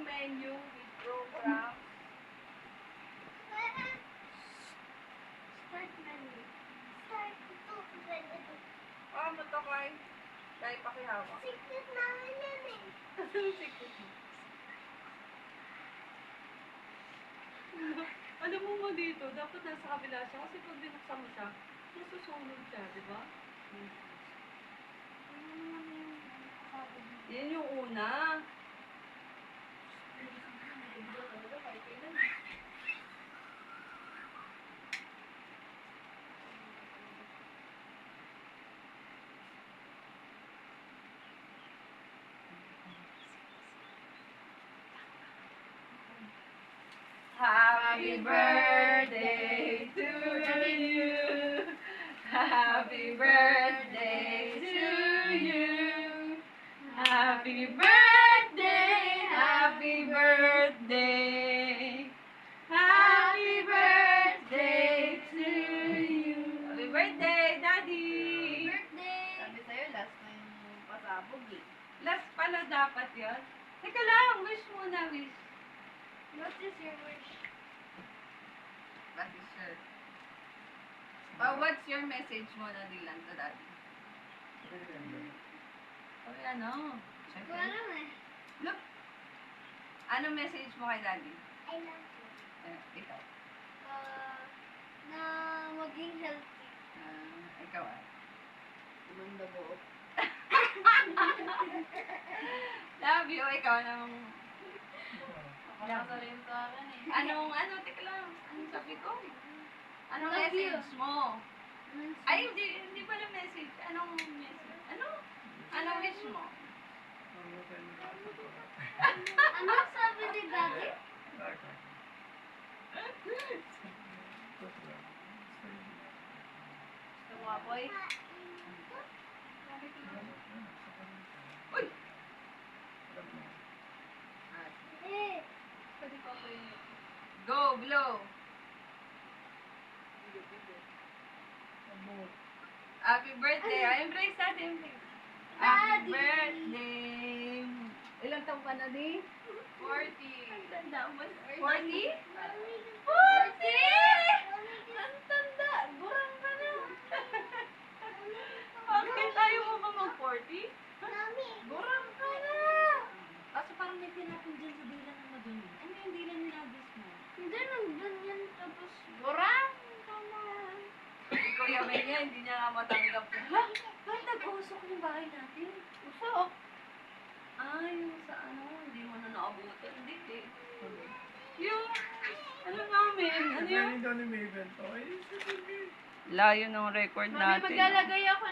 yung menu with program. Start menu. Start ito. Mo to kay. Dahil pakihawak. Secret namin yan eh. Secret mo. Alam mo dito, dapat nasa kabila siya. Kasi pag binuksan mo siya, nasusunod siya, di ba? Yan yung una. Happy birthday to you. Happy birthday to you. Happy birthday, happy birthday. Happy birthday to you. Happy birthday, Daddy. Birthday. Sabi sa'yo, last na yung pasabog eh. Last pala dapat yun. Teka lang, wish muna, wish. What is your wish? That is sure. What's your message mo na Dylan to Daddy? Okay, ano? Ko alam eh. Look. Ano message mo kay Daddy? I love you. Ikaw. Na maging healthy. Ikaw ah. Umanda buo. Love you. Ikaw nang... Ako rin sa akin eh. Teka lang. Anong sabi ko? Anong Love you. message mo? Ay, hindi pala message. Anong message? Anong wish mo? Ano sabi ni Daddy? Gusto mo apoy? Uy! Eh. Pwede pa apoy niyo. Go, blow! Happy birthday! Ay, embrace natin, embrace. Happy Daddy! birthday! Ilang taong ka na, Di? 40. Ang tanda mo. 40? 40? Ang tanda! Burang ka na! Bakit tayo mo ba mag-40? Mami. Burang ka na! Kaso parang may tinapin dyan sa dilan na madumi. Ano yung dilan nilagis mo? Hindi, nandun yan. Tapos, Burang! Ikaw yamin niya, hindi niya nga matanggap. Ha? Bakit nag-usok yung bahay natin? Usok! Yung sa hindi mo na naabutan. Hindi eh. Yung, namin? Ano yung... Galing daw ni Maven to. Ay, sige. Layo ng record Mami, maglalagay ako